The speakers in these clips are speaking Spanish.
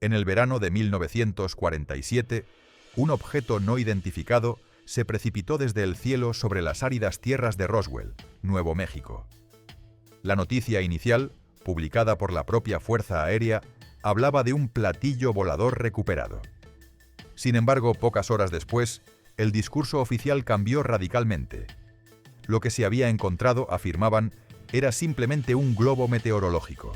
En el verano de 1947, un objeto no identificado se precipitó desde el cielo sobre las áridas tierras de Roswell, Nuevo México. La noticia inicial, publicada por la propia Fuerza Aérea, hablaba de un platillo volador recuperado. Sin embargo, pocas horas después, el discurso oficial cambió radicalmente. Lo que se había encontrado, afirmaban, era simplemente un globo meteorológico.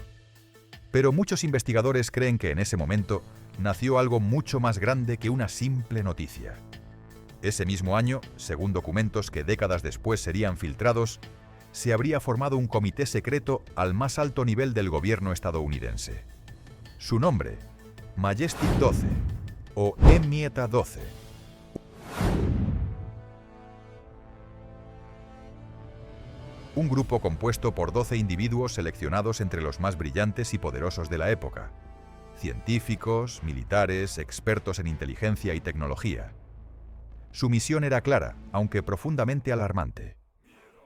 Pero muchos investigadores creen que en ese momento nació algo mucho más grande que una simple noticia. Ese mismo año, según documentos que décadas después serían filtrados, se habría formado un comité secreto al más alto nivel del gobierno estadounidense. Su nombre, Majestic 12 o Henrietta 12. Un grupo compuesto por 12 individuos seleccionados entre los más brillantes y poderosos de la época. Científicos, militares, expertos en inteligencia y tecnología. Su misión era clara, aunque profundamente alarmante: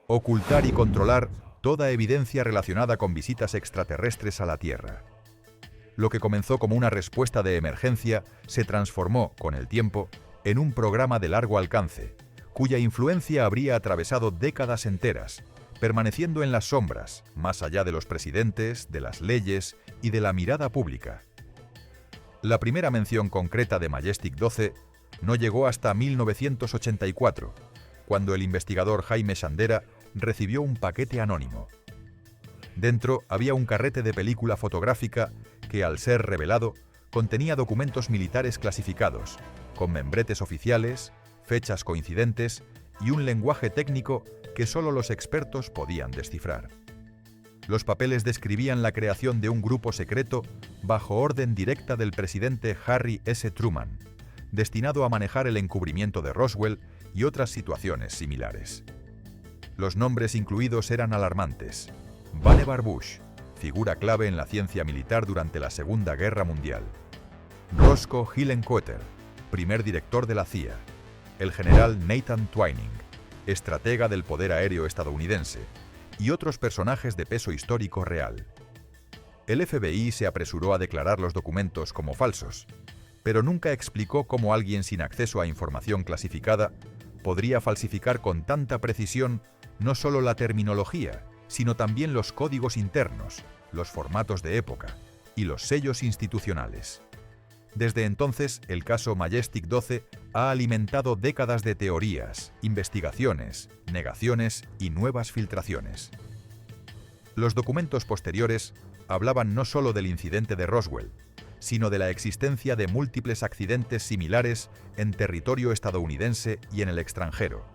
ocultar y controlar toda evidencia relacionada con visitas extraterrestres a la Tierra. Lo que comenzó como una respuesta de emergencia se transformó, con el tiempo, en un programa de largo alcance, cuya influencia habría atravesado décadas enteras, permaneciendo en las sombras, más allá de los presidentes, de las leyes y de la mirada pública. La primera mención concreta de Majestic 12 no llegó hasta 1984, cuando el investigador Jaime Sandera recibió un paquete anónimo. Dentro había un carrete de película fotográfica que, al ser revelado, contenía documentos militares clasificados, con membretes oficiales, fechas coincidentes y un lenguaje técnico que solo los expertos podían descifrar. Los papeles describían la creación de un grupo secreto bajo orden directa del presidente Harry S. Truman, destinado a manejar el encubrimiento de Roswell y otras situaciones similares. Los nombres incluidos eran alarmantes: Vannevar Bush, figura clave en la ciencia militar durante la Segunda Guerra Mundial; Roscoe Hillenkoetter, primer director de la CIA; el general Nathan Twining, estratega del poder aéreo estadounidense, y otros personajes de peso histórico real. El FBI se apresuró a declarar los documentos como falsos, pero nunca explicó cómo alguien sin acceso a información clasificada podría falsificar con tanta precisión no solo la terminología, sino también los códigos internos, los formatos de época y los sellos institucionales. Desde entonces, el caso Majestic 12 ha alimentado décadas de teorías, investigaciones, negaciones y nuevas filtraciones. Los documentos posteriores hablaban no solo del incidente de Roswell, sino de la existencia de múltiples accidentes similares en territorio estadounidense y en el extranjero,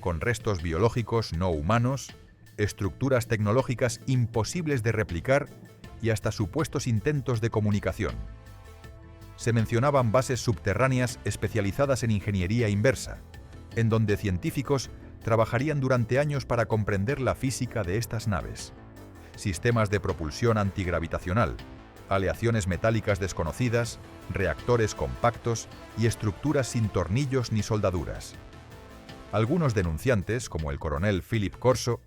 con restos biológicos no humanos, estructuras tecnológicas imposibles de replicar y hasta supuestos intentos de comunicación. Se mencionaban bases subterráneas especializadas en ingeniería inversa, en donde científicos trabajarían durante años para comprender la física de estas naves, sistemas de propulsión antigravitacional, aleaciones metálicas desconocidas, reactores compactos y estructuras sin tornillos ni soldaduras. Algunos denunciantes, como el coronel Philip Corso,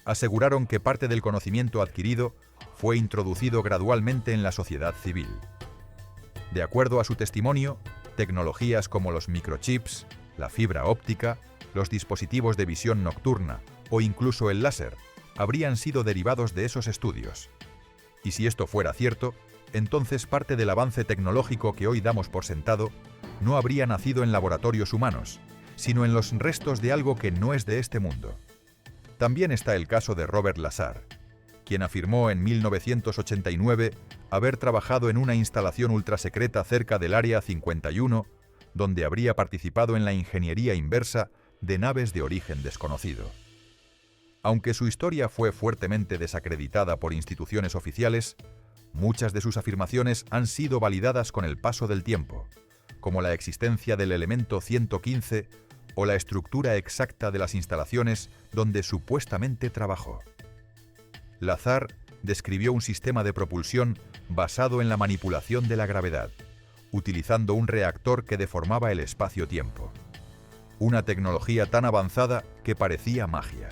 aseguraron que parte del conocimiento adquirido fue introducido gradualmente en la sociedad civil. De acuerdo a su testimonio, tecnologías como los microchips, la fibra óptica, los dispositivos de visión nocturna o incluso el láser habrían sido derivados de esos estudios. Y si esto fuera cierto, entonces parte del avance tecnológico que hoy damos por sentado no habría nacido en laboratorios humanos, sino en los restos de algo que no es de este mundo. También está el caso de Robert Lazar, quien afirmó en 1989 haber trabajado en una instalación ultrasecreta cerca del Área 51, donde habría participado en la ingeniería inversa de naves de origen desconocido. Aunque su historia fue fuertemente desacreditada por instituciones oficiales, muchas de sus afirmaciones han sido validadas con el paso del tiempo, como la existencia del elemento 115 o la estructura exacta de las instalaciones donde supuestamente trabajó. Lazar describió un sistema de propulsión basado en la manipulación de la gravedad, utilizando un reactor que deformaba el espacio-tiempo. Una tecnología tan avanzada que parecía magia.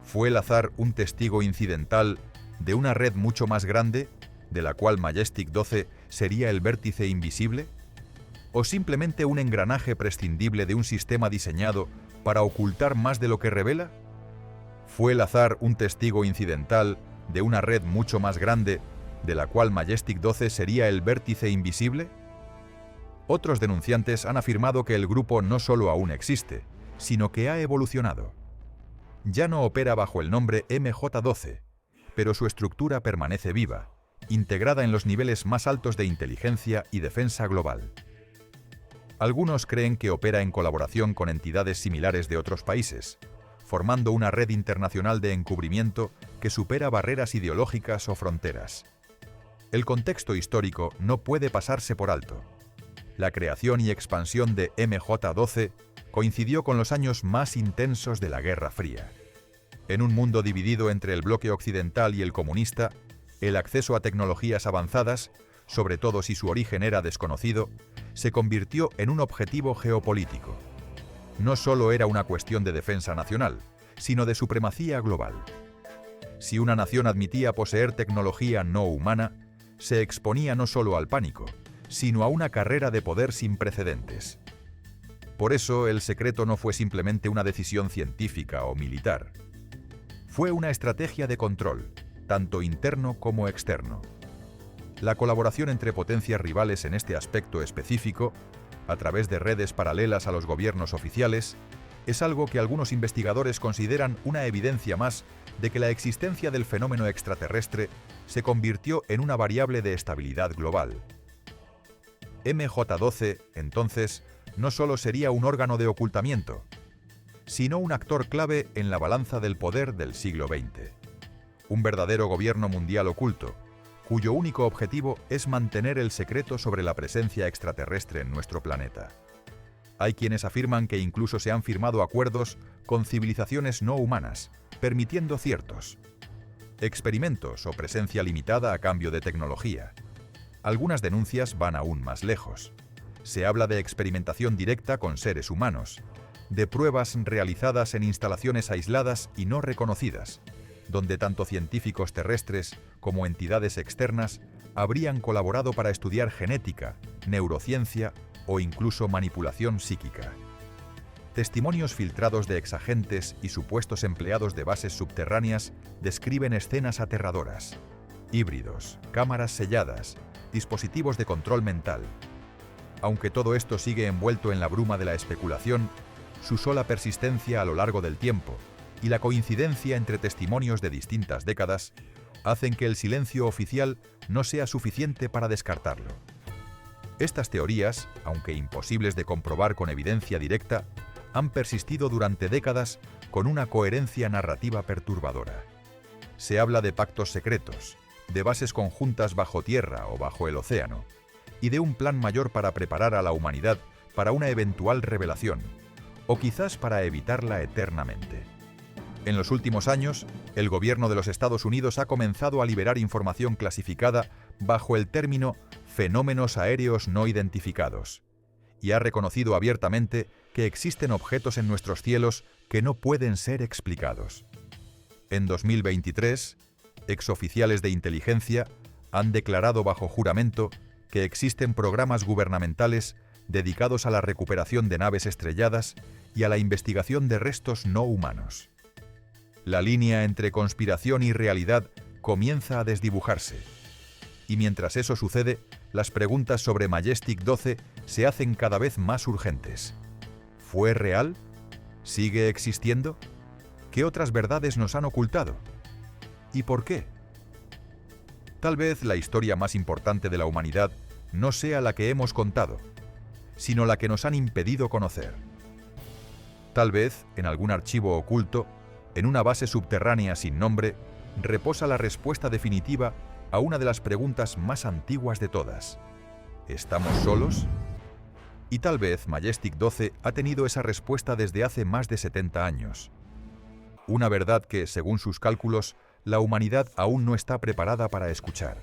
¿Fue Lazar un testigo incidental de una red mucho más grande, de la cual Majestic 12 sería el vértice invisible? ¿O simplemente un engranaje prescindible de un sistema diseñado para ocultar más de lo que revela? ¿Fue el azar un testigo incidental de una red mucho más grande, de la cual Majestic 12 sería el vértice invisible? Otros denunciantes han afirmado que el grupo no solo aún existe, sino que ha evolucionado. Ya no opera bajo el nombre MJ12, pero su estructura permanece viva, integrada en los niveles más altos de inteligencia y defensa global. Algunos creen que opera en colaboración con entidades similares de otros países, formando una red internacional de encubrimiento que supera barreras ideológicas o fronteras. El contexto histórico no puede pasarse por alto. La creación y expansión de MJ12 coincidió con los años más intensos de la Guerra Fría. En un mundo dividido entre el bloque occidental y el comunista, el acceso a tecnologías avanzadas, sobre todo si su origen era desconocido, se convirtió en un objetivo geopolítico. No solo era una cuestión de defensa nacional, sino de supremacía global. Si una nación admitía poseer tecnología no humana, se exponía no solo al pánico, sino a una carrera de poder sin precedentes. Por eso, el secreto no fue simplemente una decisión científica o militar. Fue una estrategia de control, tanto interno como externo. La colaboración entre potencias rivales en este aspecto específico, a través de redes paralelas a los gobiernos oficiales, es algo que algunos investigadores consideran una evidencia más de que la existencia del fenómeno extraterrestre se convirtió en una variable de estabilidad global. MJ12, entonces, no solo sería un órgano de ocultamiento, sino un actor clave en la balanza del poder del siglo XX. Un verdadero gobierno mundial oculto, cuyo único objetivo es mantener el secreto sobre la presencia extraterrestre en nuestro planeta. Hay quienes afirman que incluso se han firmado acuerdos con civilizaciones no humanas, permitiendo ciertos experimentos o presencia limitada a cambio de tecnología. Algunas denuncias van aún más lejos. Se habla de experimentación directa con seres humanos, de pruebas realizadas en instalaciones aisladas y no reconocidas, donde tanto científicos terrestres como entidades externas habrían colaborado para estudiar genética, neurociencia o incluso manipulación psíquica. Testimonios filtrados de exagentes y supuestos empleados de bases subterráneas describen escenas aterradoras. Híbridos, cámaras selladas, dispositivos de control mental. Aunque todo esto sigue envuelto en la bruma de la especulación, su sola persistencia a lo largo del tiempo y la coincidencia entre testimonios de distintas décadas hacen que el silencio oficial no sea suficiente para descartarlo. Estas teorías, aunque imposibles de comprobar con evidencia directa, han persistido durante décadas con una coherencia narrativa perturbadora. Se habla de pactos secretos, de bases conjuntas bajo tierra o bajo el océano, y de un plan mayor para preparar a la humanidad para una eventual revelación, o quizás para evitarla eternamente. En los últimos años, el gobierno de los Estados Unidos ha comenzado a liberar información clasificada bajo el término fenómenos aéreos no identificados, y ha reconocido abiertamente que existen objetos en nuestros cielos que no pueden ser explicados. En 2023, exoficiales de inteligencia han declarado bajo juramento que existen programas gubernamentales dedicados a la recuperación de naves estrelladas y a la investigación de restos no humanos. La línea entre conspiración y realidad comienza a desdibujarse. Y mientras eso sucede, las preguntas sobre Majestic 12 se hacen cada vez más urgentes. ¿Fue real? ¿Sigue existiendo? ¿Qué otras verdades nos han ocultado? ¿Y por qué? Tal vez la historia más importante de la humanidad no sea la que hemos contado, sino la que nos han impedido conocer. Tal vez, en algún archivo oculto, en una base subterránea sin nombre, reposa la respuesta definitiva a una de las preguntas más antiguas de todas. ¿Estamos solos? Y tal vez Majestic 12 ha tenido esa respuesta desde hace más de 70 años. Una verdad que, según sus cálculos, la humanidad aún no está preparada para escuchar.